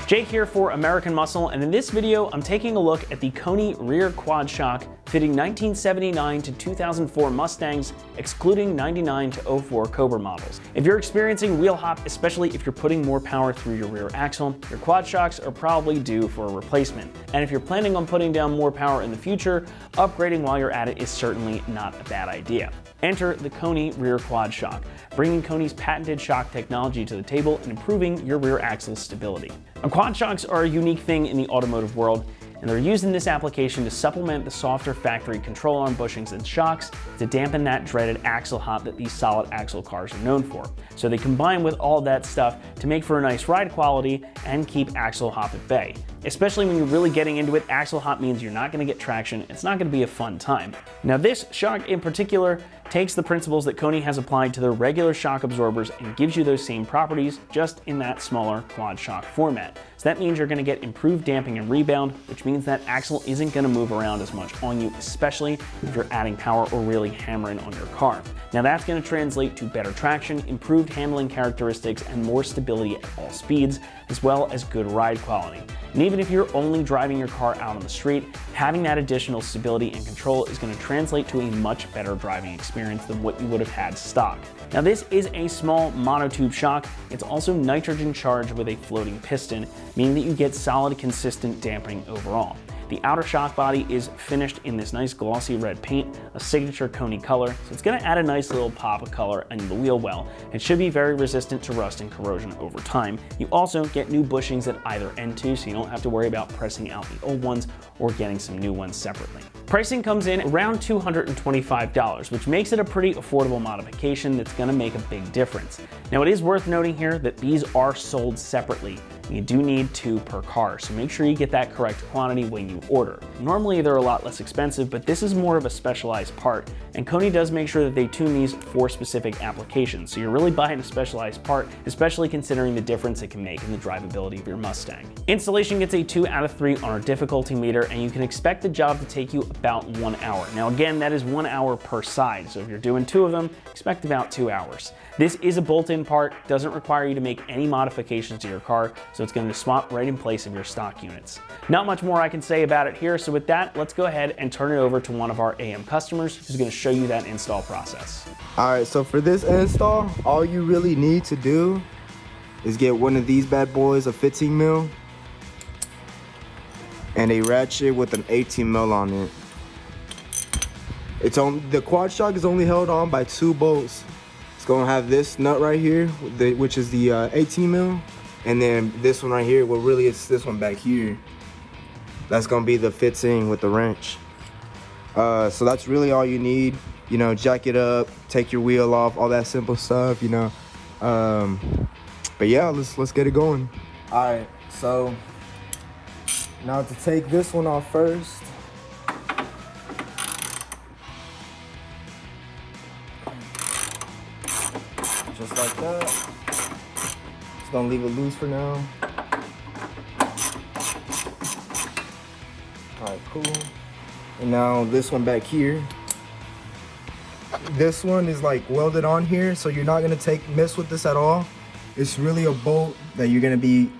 Jake here for American Muscle, and in this video, I'm taking a look at the Koni rear quad shock fitting 1979 to 2004 Mustangs, excluding 99 to 04 Cobra models. If you're experiencing wheel hop, especially if you're putting more power through your rear axle, your quad shocks are probably due for a replacement. And if you're planning on putting down more power in the future, upgrading while you're at it is certainly not a bad idea. Enter the Koni rear quad shock, bringing Koni's patented shock technology to the table and improving your rear axle stability. Now, quad shocks are a unique thing in the automotive world, and they're used in this application to supplement the softer factory control arm bushings and shocks to dampen that dreaded axle hop that these solid axle cars are known for. So they combine with all that stuff to make for a nice ride quality and keep axle hop at bay. Especially when you're really getting into it, axle hop means you're not going to get traction. It's not going to be a fun time. Now this shock in particular takes the principles that Koni has applied to their regular shock absorbers and gives you those same properties, just in that smaller quad shock format. So that means you're going to get improved damping and rebound, which means that axle isn't going to move around as much on you, especially if you're adding power or really hammering on your car. Now that's going to translate to better traction, improved handling characteristics, and more stability at all speeds, as well as good ride quality. And even if you're only driving your car out on the street, having that additional stability and control is going to translate to a much better driving experience than what you would have had stock. Now this is a small monotube shock. It's also nitrogen charged with a floating piston, meaning that you get solid, consistent damping overall. The outer shock body is finished in this nice glossy red paint, a signature Koni color, so it's going to add a nice little pop of color in the wheel well. It should be very resistant to rust and corrosion over time. You also get new bushings at either end too, so you don't have to worry about pressing out the old ones or getting some new ones separately. Pricing comes in around $225, which makes it a pretty affordable modification that's going to make a big difference. Now it is worth noting here that these are sold separately. You do need 2 per car, so make sure you get that correct quantity when you order. Normally they're a lot less expensive, but this is more of a specialized part, and Koni does make sure that they tune these for specific applications, so you're really buying a specialized part, especially considering the difference it can make in the drivability of your Mustang. Installation gets a 2 out of 3 on our difficulty meter, and you can expect the job to take you about 1 hour. Now again, that is 1 hour per side, so if you're doing 2 of them, expect about 2 hours. This is a bolt-in part, doesn't require you to make any modifications to your car, so it's going to swap right in place of your stock units. Not much more I can say about it here, so with that, let's go ahead and turn it over to one of our AM customers who's going to show you that install process. All right, so for this install, all you really need to do is get one of these bad boys, a 15 mil, and a ratchet with an 18 mil on it. The quad shock is only held on by 2 bolts. It's gonna have this nut right here, which is the 18 mil, and then this one right here, well really it's this one back here. That's gonna be the fitting with the wrench. So that's really all you need. You know, jack it up, take your wheel off, all that simple stuff, you know. But yeah, let's get it going. All right, so now to take this one off first. Just like that. Just gonna leave it loose for now. All right, cool. And now this one back here. This one is like welded on here, so you're not gonna mess with this at all. It's really a bolt that you're gonna be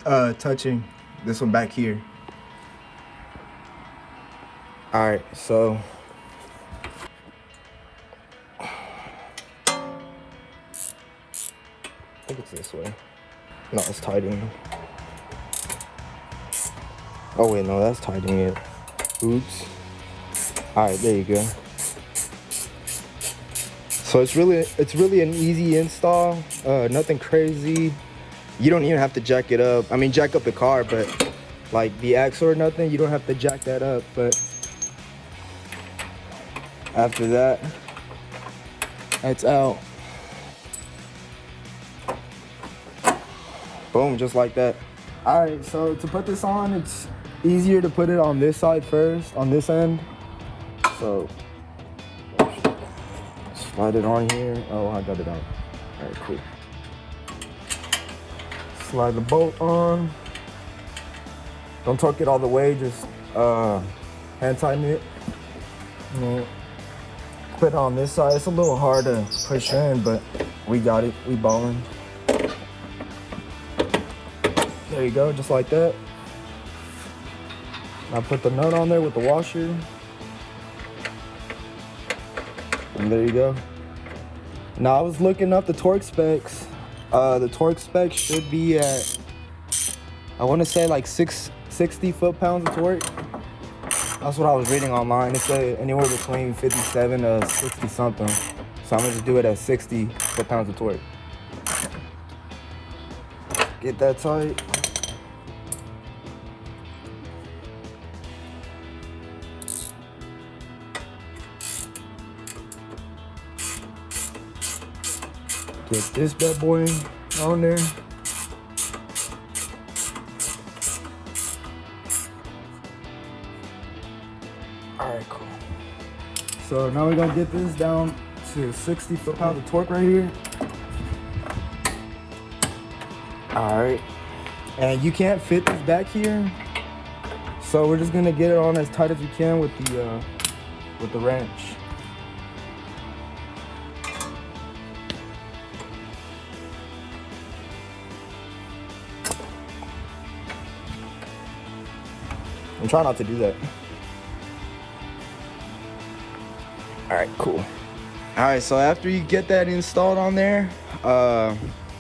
touching. This one back here. All right, so I think it's this way. No, it's tightening. Oh wait, no, that's tightening it. Oops. All right, there you go. So it's really an easy install. Nothing crazy. You don't even have to jack it up. I mean, jack up the car, but like the axle or nothing, you don't have to jack that up. But after that, it's out. Boom, just like that. All right, so to put this on, it's easier to put it on this side first, on this end. So slide it on here. Oh, I got it on. All right, cool. Slide the bolt on. Don't torque it all the way, just hand tighten it. Put it on this side. It's a little hard to push in, but we got it. We ballin'. There you go, just like that. I put the nut on there with the washer. And there you go. Now I was looking up the torque specs. The torque specs should be at, I want to say like 60 foot-pounds of torque. That's what I was reading online. It said anywhere between 57 to 60 something. So I'm gonna just do it at 60 foot-pounds of torque. Get that tight. Get this bad boy on there. All right, cool. So now we're gonna get this down to 60 foot-pounds of torque right here. All right, and you can't fit this back here, so we're just gonna get it on as tight as we can with the wrench. I'm trying not to do that. All right, cool. All right, so after you get that installed on there,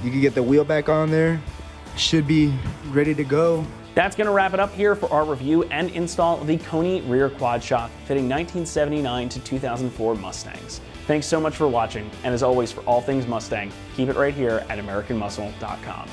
you can get the wheel back on there. Should be ready to go. That's gonna wrap it up here for our review and install of the Koni rear quad shock fitting 1979 to 2004 Mustangs. Thanks so much for watching, and as always, for all things Mustang, keep it right here at AmericanMuscle.com.